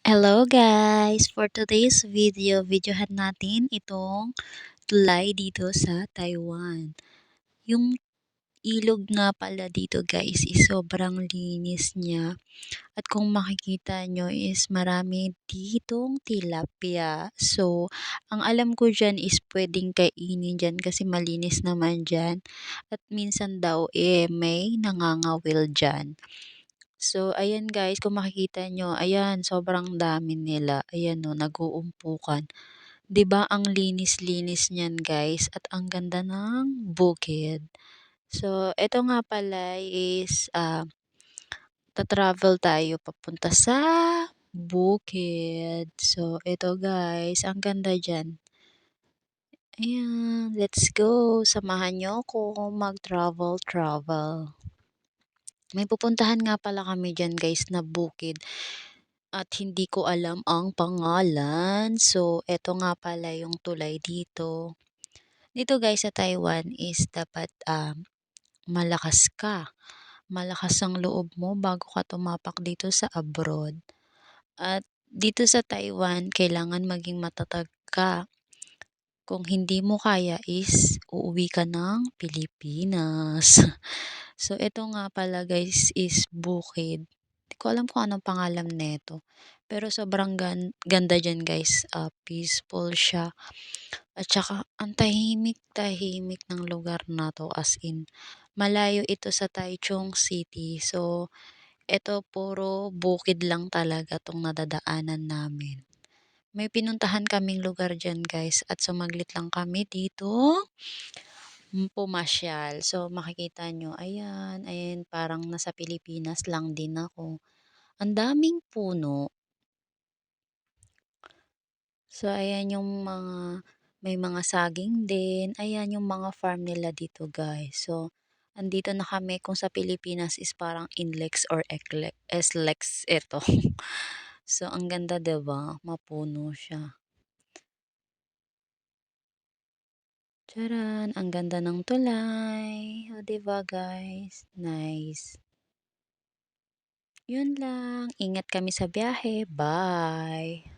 Hello guys! For today's videohan natin itong tulay dito sa Taiwan. Yung ilog nga pala dito guys is sobrang linis niya. At kung makikita nyo is marami ditong tilapia. So, ang alam ko dyan is pwedeng kainin dyan kasi malinis naman dyan. At minsan daw may nangangawil dyan. So, ayan guys, kung makikita nyo, ayan, sobrang dami nila. Ayan o, nag-uumpukan. 'Di ba ang linis-linis niyan guys at ang ganda ng bukid. So, eto nga pala is ta-travel tayo papunta sa bukid. So, eto guys, ang ganda diyan. Ayan, let's go. Samahan nyo ako mag-travel. May pupuntahan nga pala kami diyan guys na bukid at hindi ko alam ang pangalan. So, eto nga pala yung tulay dito. Dito guys sa Taiwan is dapat malakas ka. Malakas ang loob mo bago ka tumapak dito sa abroad. At dito sa Taiwan, kailangan maging matatag ka. Kung hindi mo kaya is uuwi ka ng Pilipinas. So, ito nga pala guys is bukid. Di ko alam kung anong pangalan nito. Pero sobrang ganda dyan guys. Peaceful siya. At saka ang tahimik-tahimik ng lugar na to as in. Malayo ito sa Taichung City. So, ito puro bukid lang talaga tong nadadaanan namin. May pinuntahan kaming lugar dyan guys at sumaglit lang kami dito pumasyal. So makikita nyo, ayan, ayan, parang nasa Pilipinas lang din ako. Ang daming puno. So ayan yung may mga saging din. Ayan yung mga farm nila dito guys. So andito na kami kung sa Pilipinas is parang Inlex or SLEX ito. So ang ganda 'di ba? Mapuno siya. Charan! Ang ganda ng tulay. O, 'di ba guys? Nice. Yun lang. Ingat kami sa biyahe. Bye!